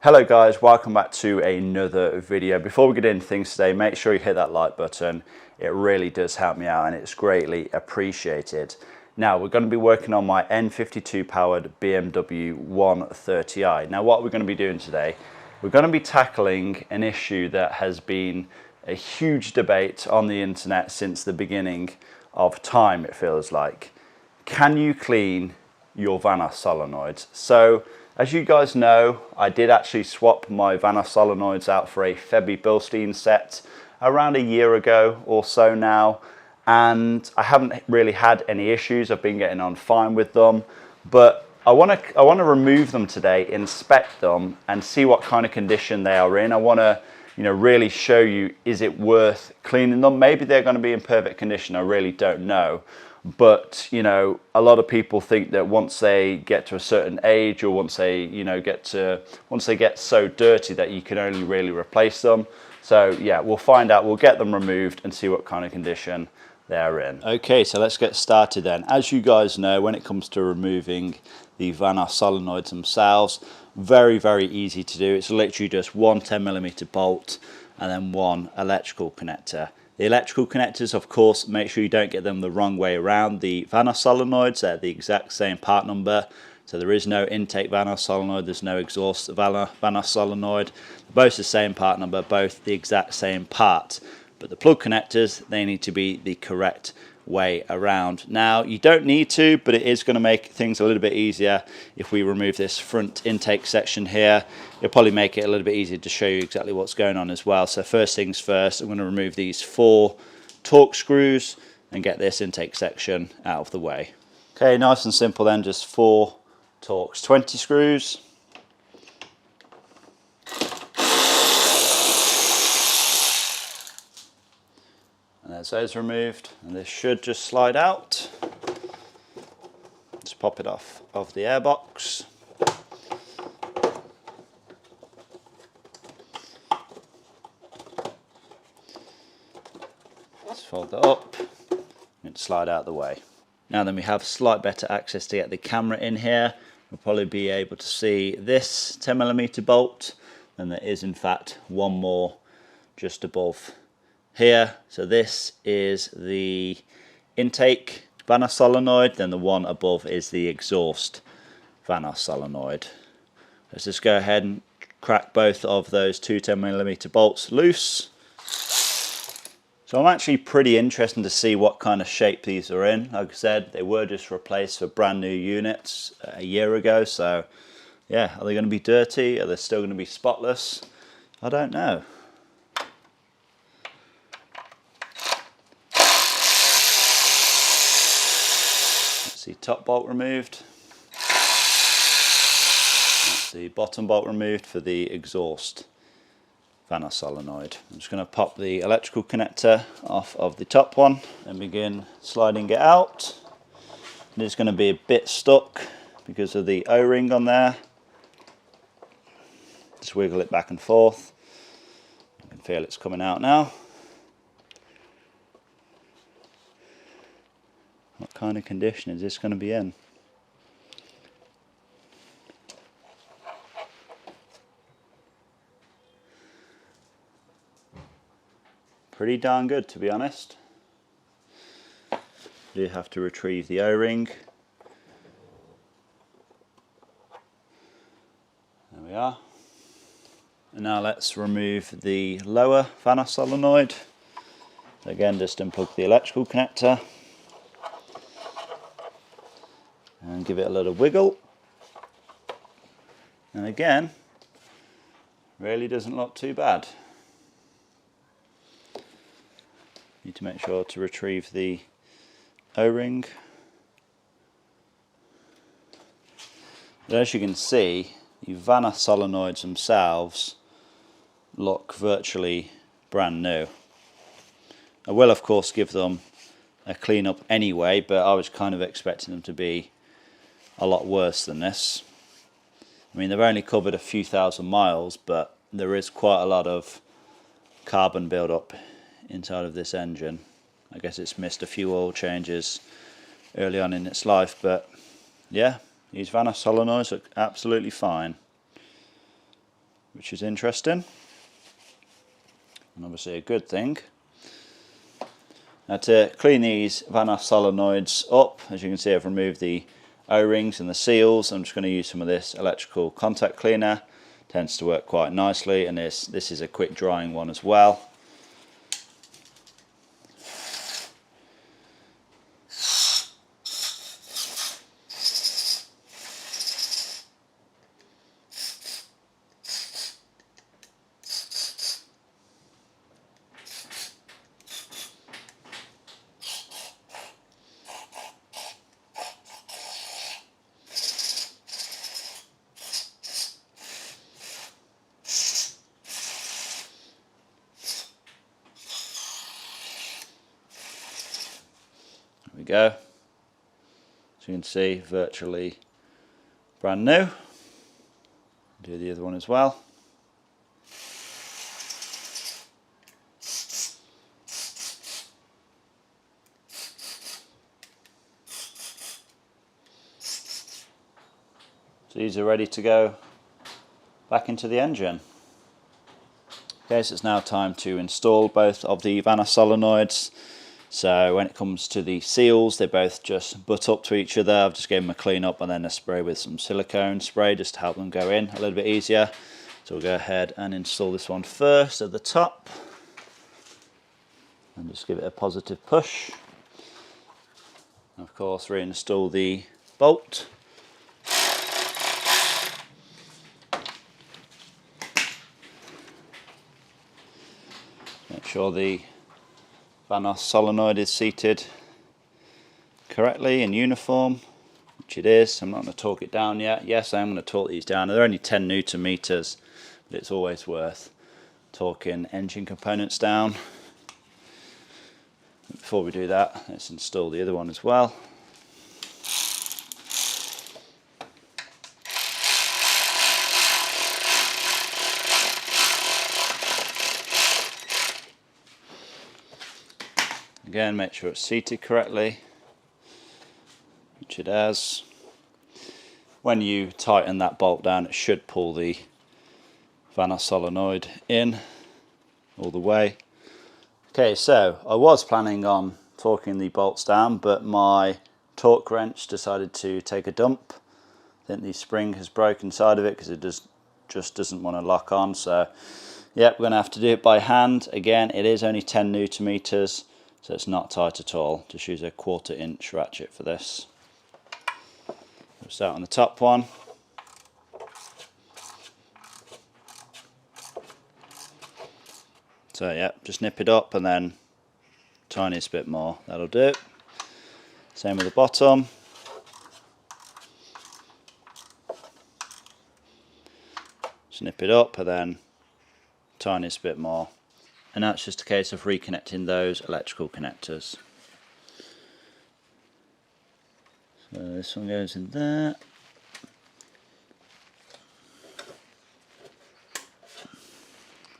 Hello guys, welcome back to another video. Before we get into things today, make sure you hit that like button. It really does help me out and it's greatly appreciated. Now we're going to be working on my N52 powered BMW 130i. Now what we're going to be doing today, we're going to be tackling an issue that has been a huge debate on the internet since the beginning of time, it feels like. Can you clean your Vanos solenoids? So as you guys know, I did actually swap my Vanos solenoids out for a Febby Bilstein set around a year ago or so now, and I haven't really had any issues. I've been getting on fine with them, but I want to remove them today, inspect them, and see what kind of condition they are in. I want to, really show you, is it worth cleaning them? Maybe they're going to be in perfect condition. I really don't know. But a lot of people think that once they get to a certain age, or once they get so dirty that you can only really replace them. So yeah, we'll find out. We'll get them removed and see what kind of condition they're in. Okay, so let's get started then. As you guys know, when it comes to removing the Vanos solenoids themselves, very easy to do. It's literally just one 10mm bolt and then one electrical connector. The electrical connectors, of course, make sure you don't get them the wrong way around. The Vanos solenoids, they're the exact same part number. So there is no intake Vanos solenoid, there's no exhaust Vanos solenoid. Both the same part number, both the exact same part. But the plug connectors, they need to be the correct way around. Now, you don't need to, but it is going to make things a little bit easier if we remove this front intake section here. It'll probably make it a little bit easier to show you exactly what's going on as well. So first things first, I'm going to remove these 4 Torx screws and get this intake section out of the way. Okay, nice and simple then, just 4 Torx 20 screws. And there's those removed, and this should just slide out. Just pop it off of the airbox. Let's fold that up and slide out of the way. Now then, we have slight better access to get the camera in here. We'll probably be able to see this 10mm bolt, and there is in fact one more just above here. So this is the intake Vanos solenoid, then the one above is the exhaust Vanos solenoid. Let's just go ahead and crack both of those 2 10mm bolts loose. So I'm actually pretty interested to see what kind of shape these are in. Like I said, they were just replaced for brand new units a year ago, so yeah, are they going to be dirty? Are they still going to be spotless? I don't know. The top bolt removed. That's the bottom bolt removed for the exhaust Vanos solenoid. I'm just going to pop the electrical connector off of the top one and begin sliding it out. It's going to be a bit stuck because of the O-ring on there. Just wiggle it back and forth. You can feel it's coming out now. What kind of condition is this going to be in? Pretty darn good, to be honest. You have to retrieve the O-ring. There we are. And now let's remove the lower Vanos solenoid. Again, just unplug the electrical connector and give it a little wiggle, and again, really doesn't look too bad. Need to make sure to retrieve the O-ring. But as you can see, the Vanos solenoids themselves look virtually brand new. I will of course give them a clean up anyway, but I was kind of expecting them to be a lot worse than this. I mean, they've only covered a few thousand miles, but there is quite a lot of carbon build-up inside of this engine. I guess it's missed a few oil changes early on in its life, but yeah, these Vanos solenoids look absolutely fine. which is interesting and obviously a good thing. Now to clean these Vanos Solenoids up, as you can see I've removed the O-rings and the seals. I'm just going to use some of this electrical contact cleaner. Tends to work quite nicely, and this is a quick drying one as well. There we go. So you can see virtually brand new. Do the other one as well. So these are ready to go back into the engine. Okay, so it's now time to install both of the Vanos solenoids. So when it comes to the seals, they both just butt up to each other. I've just given them a clean up and then a spray with some silicone spray just to help them go in a little bit easier. So we'll go ahead and install this one first at the top and just give it a positive push. And of course, reinstall the bolt. Make sure the Vanos solenoid is seated correctly in uniform, which it is. I'm not going to torque it down yet. Yes, I am going to torque these down. They're only 10 Newton meters, but it's always worth torquing engine components down. Before we do that, let's install the other one as well. Again, make sure it's seated correctly, which it has. When you tighten that bolt down, it should pull the Vanos solenoid in all the way. Okay, so I was planning on torquing the bolts down, but my torque wrench decided to take a dump. I think the spring has broken inside of it because it just doesn't want to lock on. So, yep, we're going to have to do it by hand. Again, it is only 10 Newton meters. So it's not tight at all. Just use a 1/4 inch ratchet for this. We'll start on the top one. So yeah, just nip it up and then tiniest bit more. That'll do. Same with the bottom. Just nip it up and then tiniest bit more. And that's just a case of reconnecting those electrical connectors. So this one goes in there.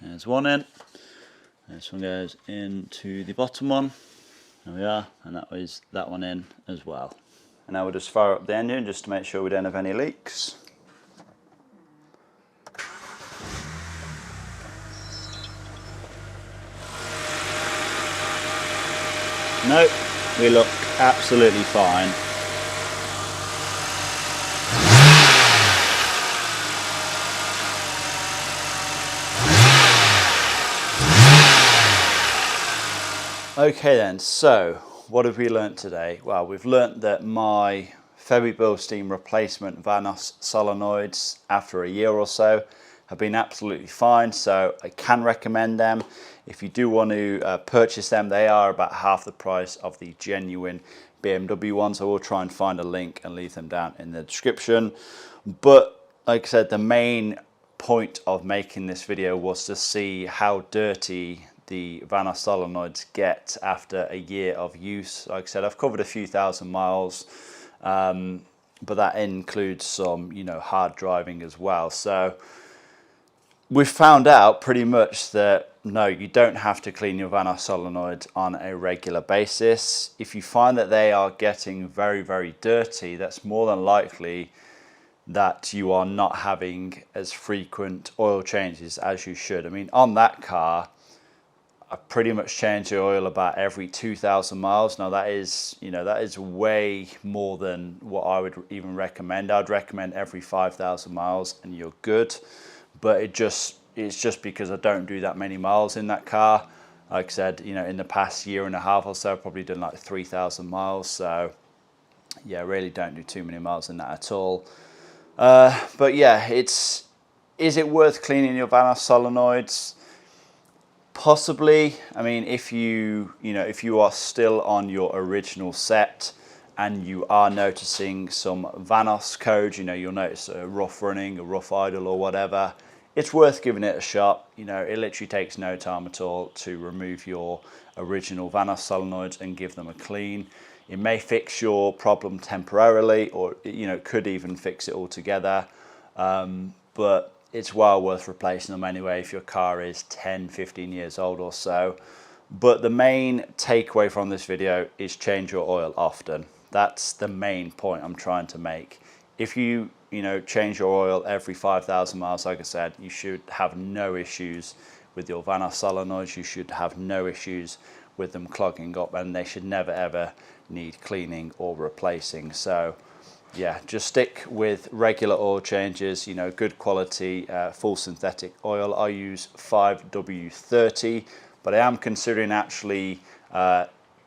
There's one in. This one goes into the bottom one. There we are, and that was that one in as well. And now we'll just fire up the engine just to make sure we don't have any leaks. Nope, we look absolutely fine. Okay then, so what have we learnt today? Well, we've learnt that my Febby Bilstein replacement Vanos solenoids after a year or so have been absolutely fine, so I can recommend them. If you do want to purchase them, they are about half the price of the genuine BMW ones. I will try and find a link and leave them down in the description. But like I said, the main point of making this video was to see how dirty the Vanos solenoids get after a year of use. Like I said, I've covered a few thousand miles, but that includes some, hard driving as well. So we've found out pretty much that no, you don't have to clean your Vanos solenoids on a regular basis. If you find that they are getting very, very dirty, that's more than likely that you are not having as frequent oil changes as you should. I mean, on that car, I pretty much change the oil about every 2,000 miles. Now that is, you know, that is way more than what I would even recommend. I'd recommend every 5,000 miles and you're good. But it's just because I don't do that many miles in that car. Like I said, you know, in the past year and a half or so, I've probably done like 3,000 miles. So yeah, really don't do too many miles in that at all. But yeah, is it worth cleaning your Vanos solenoids? Possibly. I mean, if you are still on your original set and you are noticing some Vanos code, you know, you'll notice a rough running, a rough idle or whatever, it's worth giving it a shot. You know, it literally takes no time at all to remove your original Vanos solenoids and give them a clean. It may fix your problem temporarily, or, you know, could even fix it altogether. But it's well worth replacing them anyway if your car is 10, 15 years old or so. But the main takeaway from this video is change your oil often. That's the main point I'm trying to make. If you change your oil every 5,000 miles, like I said, you should have no issues with your Vanos solenoids. You should have no issues with them clogging up, and they should never ever need cleaning or replacing. So yeah, just stick with regular oil changes, you know, good quality full synthetic oil. I use 5W30, but I am considering actually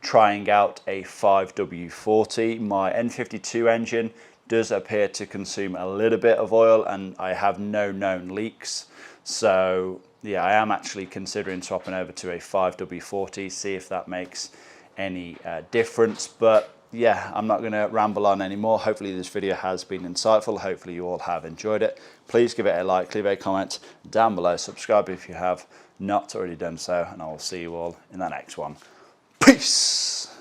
trying out a 5W40. My N52 engine does appear to consume a little bit of oil and I have no known leaks. So yeah, I am actually considering swapping over to a 5W40, see if that makes any difference. But yeah, I'm not going to ramble on anymore. Hopefully this video has been insightful. Hopefully you all have enjoyed it. Please give it a like, leave a comment down below, subscribe if you have not already done so, and I will see you all in the next one. Peace!